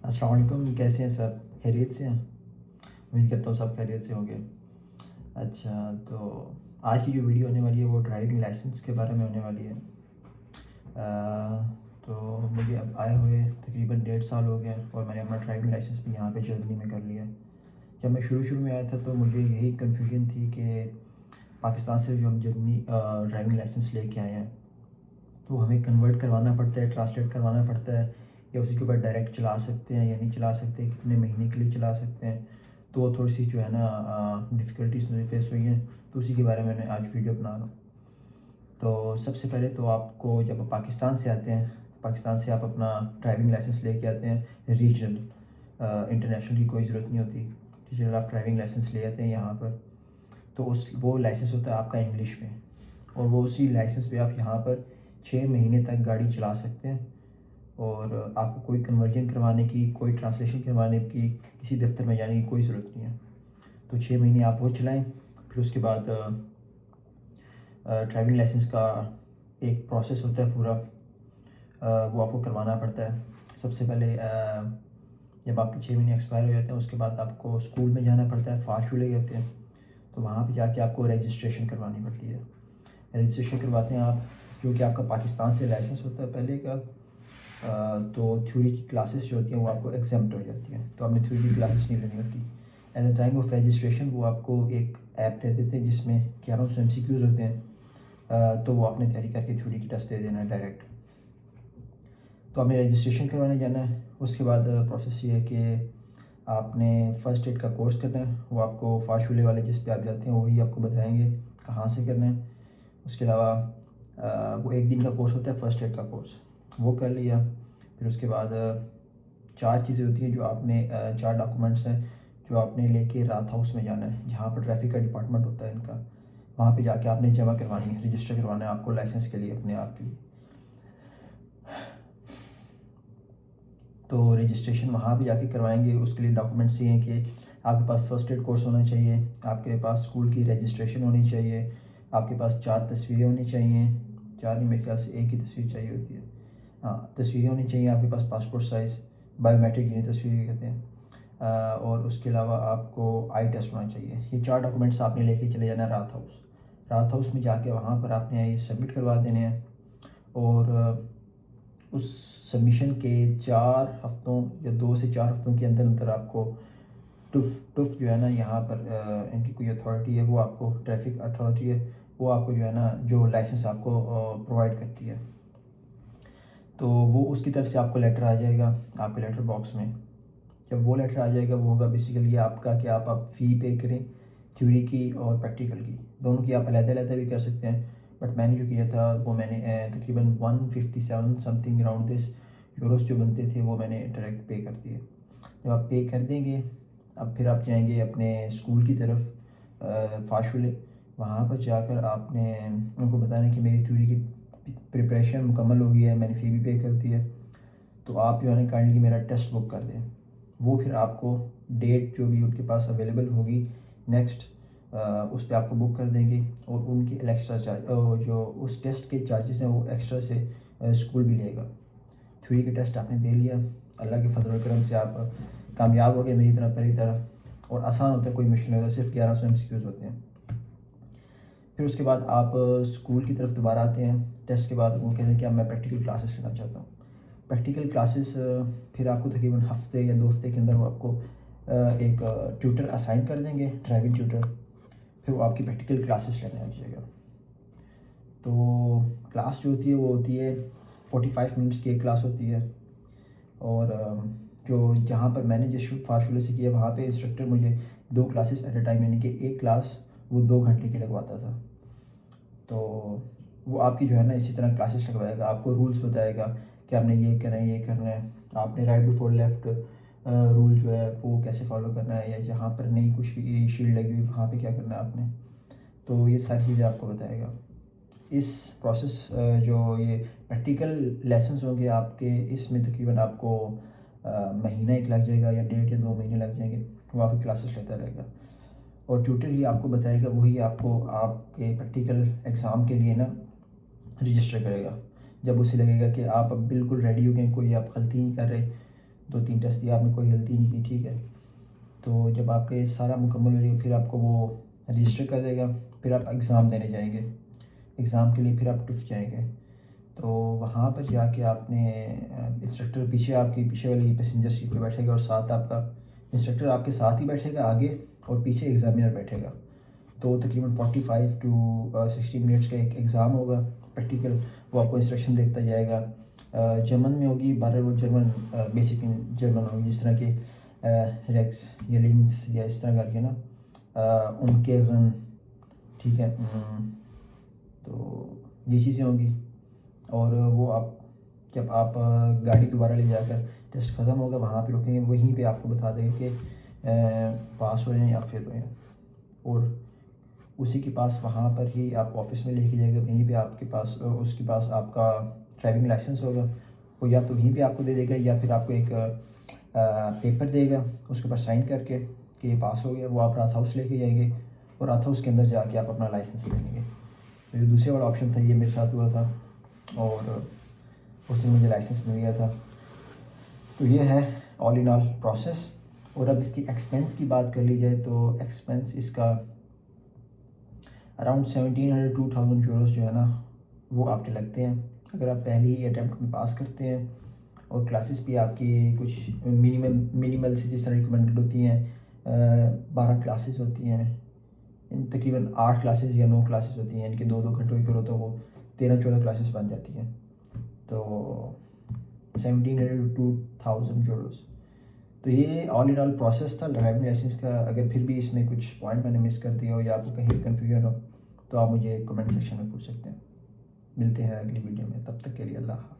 السلام علیکم، کیسے ہیں سب؟ خیریت سے ہیں؟ امید کرتا ہوں سب خیریت سے ہوں گے۔ اچھا، تو آج کی جو ویڈیو ہونے والی ہے وہ ڈرائیونگ لائسنس کے بارے میں ہونے والی ہے۔ تو مجھے اب آئے ہوئے تقریباً 1.5 سال ہو گیا اور میں نے اپنا ڈرائیونگ لائسنس بھی یہاں پہ جرمنی میں کر لیا۔ جب میں شروع میں آیا تھا تو مجھے یہی کنفیوژن تھی کہ پاکستان سے جو ہم جرمنی ڈرائیونگ لائسنس لے کے آئے ہیں تو ہمیں کنورٹ کروانا پڑتا ہے، ٹرانسلیٹ کروانا پڑتا ہے، یا اسی کے بعد ڈائریکٹ چلا سکتے ہیں یا نہیں چلا سکتے، کتنے مہینے کے لیے چلا سکتے ہیں۔ تو وہ تھوڑی سی جو ہے نا ڈفیکلٹیز مجھے فیس ہوئی ہیں، تو اسی کے بارے میں آج ویڈیو بنا رہا ہوں۔ تو سب سے پہلے تو آپ کو جب آپ پاکستان سے آتے ہیں، پاکستان سے آپ اپنا ڈرائیونگ لائسنس لے کے آتے ہیں ریجنل، انٹرنیشنل کی کوئی ضرورت نہیں ہوتی۔ ریجنل آپ ڈرائیونگ لائسنس لے آتے ہیں یہاں پر، تو وہ لائسنس ہوتا ہے آپ کا انگلش میں، اور وہ اسی لائسنس پہ آپ یہاں پر 6 مہینے تک گاڑی چلا سکتے ہیں، اور آپ کو کوئی کنورژن کروانے کی، کوئی ٹرانسلیشن کروانے کی، کسی دفتر میں جانے کی کوئی ضرورت نہیں ہے۔ تو 6 مہینے آپ وہ چلائیں، پھر اس کے بعد ڈرائیونگ لائسنس کا ایک پروسیس ہوتا ہے پورا، وہ آپ کو کروانا پڑتا ہے۔ سب سے پہلے جب آپ کے 6 مہینے ایکسپائر ہو جاتے ہیں، اس کے بعد آپ کو اسکول میں جانا پڑتا ہے، فاسٹ لے جاتے ہیں، تو وہاں پہ جا کے آپ کو رجسٹریشن کروانی پڑتی ہے۔ رجسٹریشن کرواتے ہیں آپ، کیونکہ آپ کا پاکستان سے لائسنس ہوتا ہے پہلے کا، تو تھیوری کی کلاسز جو ہوتی ہیں وہ آپ کو ایگزمپٹ ہو جاتی ہیں، تو آپ نے تھیوری کی کلاسز نہیں لینی ہوتی۔ At the time of registration وہ آپ کو ایک ایپ دے دیتے ہیں جس میں 1100 MCQs ہوتے ہیں، تو وہ آپ نے تیاری کر کے تھیوری کی ٹیسٹ دے دینا ہے ڈائریکٹ۔ تو آپ نے رجسٹریشن کروانے جانا ہے۔ اس کے بعد پروسیس یہ ہے کہ آپ نے فرسٹ ایڈ کا کورس کرنا ہے، وہ آپ کو فاشولے والے جس پہ آپ جاتے ہیں وہی آپ کو بتائیں گے کہاں سے کرنا ہے۔ اس کے علاوہ وہ 1 دن کا کورس ہوتا ہے فرسٹ ایڈ کا کورس، وہ کر لیا۔ پھر اس کے بعد 4 چیزیں ہوتی ہیں جو آپ نے 4 ڈاکومنٹس ہیں جو آپ نے لے کے رات ہاؤس میں جانا ہے، جہاں پر ٹریفک کا ڈپارٹمنٹ ہوتا ہے ان کا، وہاں پہ جا کے آپ نے جمع کروانی ہے، رجسٹر کروانا ہے آپ کو لائسنس کے لیے، اپنے آپ کے لیے۔ تو رجسٹریشن وہاں پہ جا کے کروائیں گے۔ اس کے لیے ڈاکومنٹس یہ ہیں کہ آپ کے پاس فرسٹ ایڈ کورس ہونا چاہیے، آپ کے پاس اسکول کی رجسٹریشن ہونی چاہیے، آپ کے پاس 4 تصویریں ہونی چاہیے، 4 نہیں میرے خیال سے ایک ہی تصویر چاہیے ہوتی ہے، ہاں تصویریں ہونی چاہیے آپ کے پاس، پاسپورٹ سائز، بایو میٹرک جنہیں تصویریں کہتے ہیں، اور اس کے علاوہ آپ کو آئی ٹیسٹ ہونا چاہیے۔ یہ 4 ڈاکومنٹس آپ نے لے کے چلے جانا ہے رات ہاؤس۔ رات ہاؤس میں جا کے وہاں پر آپ نے یہ سبمٹ کروا دینے ہیں، اور اس سبمیشن کے 4 ہفتوں یا 2 سے 4 ہفتوں کے اندر اندر آپ کو ٹف جو ہے نا یہاں پر ان کی کوئی اتھارٹی ہے، وہ آپ کو ٹریفک اتھارٹی ہے، وہ آپ کو جو ہے نا جو لائسنس آپ کو پرووائڈ کرتی ہے، تو وہ اس کی طرف سے آپ کو لیٹر آ جائے گا آپ کے لیٹر باکس میں۔ جب وہ لیٹر آ جائے گا وہ ہوگا بیسیکلی آپ کا کہ آپ فی پے کریں تھیوری کی اور پریکٹیکل کی، دونوں کی آپ علیحدہ علیحدہ بھی کر سکتے ہیں، بٹ میں نے جو کیا تھا وہ میں نے تقریباً 157 some thing around this euros جو بنتے تھے وہ میں نے ڈائریکٹ پے کر دیے۔ جب آپ پے کر دیں گے، اب پھر آپ جائیں گے اپنے اسکول کی طرف فاشولے، وہاں پر جا کر آپ نے ان کو بتانا کہ میری تھیوری کی پریپریشن مکمل ہو گئی ہے، میں نے فی بھی پے کر دی ہے، تو آپ جو ہے نا کائنڈلی میرا ٹیسٹ بک کر دیں۔ وہ پھر آپ کو ڈیٹ جو بھی ان کے پاس اویلیبل ہوگی نیکسٹ، اس پہ آپ کو بک کر دیں گے، اور ان کی ایکسٹرا چارج جو اس ٹیسٹ کے چارجز ہیں وہ ایکسٹرا سے اسکول بھی لے گا۔ تھیوری کا ٹیسٹ آپ نے دے لیا، اللہ کے فضل و کرم سے آپ کامیاب ہو گئے میری طرح پہلی طرح، اور آسان ہوتا ہے، کوئی مشکل نہیں ہوتا، صرف 1100 MCQs ہوتے ہیں۔ پھر اس کے بعد آپ اسکول کی طرف دوبارہ آتے ہیں، ٹیسٹ کے بعد وہ کہتے ہیں کہ اب میں پریکٹیکل کلاسز لینا چاہتا ہوں۔ پریکٹیکل کلاسز پھر آپ کو تقریباً ہفتے یا 2 ہفتے کے اندر وہ آپ کو ایک ٹیوٹر اسائن کر دیں گے، ڈرائیونگ ٹیوٹر، پھر وہ آپ کی پریکٹیکل کلاسز لینے آ جائے گا۔ تو کلاس جو ہوتی ہے وہ ہوتی ہے 45 منٹس کی ایک کلاس ہوتی ہے، اور جو جہاں پر میں نے جس فاشولے سے کیا وہاں پہ انسٹرکٹر مجھے 2 کلاسز ایٹ اے ٹائم، یعنی کہ ایک کلاس وہ 2 گھنٹے کی لگواتا تھا، تو وہ آپ کی جو ہے نا اسی طرح کلاسز لگوائے گا، آپ کو رولز بتائے گا کہ آپ نے یہ کرنا ہے، یہ کرنا ہے، آپ نے رائٹ بفور لیفٹ رول جو ہے وہ کیسے فالو کرنا ہے، یا جہاں پر نہیں کچھ بھی شیلڈ لگی ہوئی وہاں پہ کیا کرنا ہے آپ نے، تو یہ ساری چیزیں آپ کو بتائے گا۔ اس پروسیس جو یہ پریکٹیکل لیسنس ہوں گے آپ کے، اس میں تقریباً آپ کو مہینہ ایک لگ جائے گا، یا 1.5 یا 2 مہینے لگ جائیں گے، وہ آپ کی کلاسز لیتا رہے گا، اور ٹیوٹر ہی آپ کو بتائے گا، وہی آپ کو آپ کے پریکٹیکل ایگزام کے لیے نا رجسٹر کرے گا۔ جب اسے لگے گا کہ آپ اب بالکل ریڈی ہو گئے، کوئی آپ غلطی نہیں کر رہے، 2-3 ٹیسٹ دیا، آپ نے کوئی غلطی نہیں کی، ٹھیک ہے. تو جب آپ کا یہ سارا مکمل ہو جائے گا پھر آپ کو وہ رجسٹر کر دے گا. پھر آپ ایگزام دینے جائیں گے. ایگزام کے لیے پھر آپ ٹف جائیں گے. تو وہاں پر جا کے آپ نے انسٹرکٹر پیچھے آپ کی پیچھے والی پیسنجر سیٹ پہ بیٹھے گا، اور ساتھ آپ کا انسٹرکٹر آپ کے ساتھ ہی بیٹھے گا آگے، اور پیچھے ایگزامینر بیٹھے گا. تو تقریباً 45 to 60 منٹس کا ایک ایگزام ہوگا پریکٹیکل. وہ آپ کو انسٹرکشن دیکھتا جائے گا. جرمن میں ہوگی، بہرحال وہ جرمن بیسک جرمن ہوگی، جس طرح کہ ریکس یا لنکس یا اس طرح کر کے نا ان کے غن، ٹھیک ہے. تو یہ چیزیں ہوں گی. اور وہ آپ جب آپ گاڑی دوبارہ لے جا کر ٹیسٹ ختم ہوگا وہاں پہ رکیں گے، وہیں پہ آپ کو بتا دیں گے کہ پاس ہوئے ہیں یا فیل ہوئے ہیں. اور اسی کے پاس وہاں پر ہی آپ کو آفس میں لے کے جائے گا، وہیں پہ آپ کے پاس اس کے پاس آپ کا ڈرائیونگ لائسنس ہوگا. وہ یا تو وہیں پہ آپ کو دے دے گا، یا پھر آپ کو ایک پیپر دے گا اس کے اوپر سائن کر کے کہ یہ پاس ہو گیا. وہ آپ راتھ ہاؤس لے کے جائیں گے، اور راتھ ہاؤس کے اندر جا کے آپ اپنا لائسنس لے لیں گے. جو دوسرے والا آپشن تھا یہ میرے ساتھ ہوا تھا، اور اس دن مجھے لائسنس مل گیا تھا. تو یہ ہے آل ان آل پروسیس. اور اب اس کی ایکسپینس کی بات کر لی جائے تو ایکسپینس اس کا اراؤنڈ 1700 to 2000 یوروز جو ہے نا وہ آپ کے لگتے ہیں اگر آپ پہلی ہی اٹیمپٹ میں پاس کرتے ہیں. اور کلاسز بھی آپ کی کچھ منیمل سے جس طرح ریکمنڈڈ ہوتی ہیں 12 کلاسز ہوتی ہیں، تقریباً 8 کلاسز یا 9 کلاسز ہوتی ہیں، ان کے 2 گھنٹوں کی کرو تو وہ 13-14 کلاسز بن جاتی ہیں. تو 1700 to 1000 یوروز. تو یہ آل ان آل پروسیس تھا ڈرائیونگ لائسنس کا. اگر پھر بھی اس میں کچھ پوائنٹ میں نے مس کر دیا ہو یا آپ کو کہیں کنفیوژن ہو تو آپ مجھے کمنٹ سیکشن میں پوچھ سکتے ہیں. ملتے ہیں اگلی ویڈیو میں، تب تک کے لیے اللہ حافظ.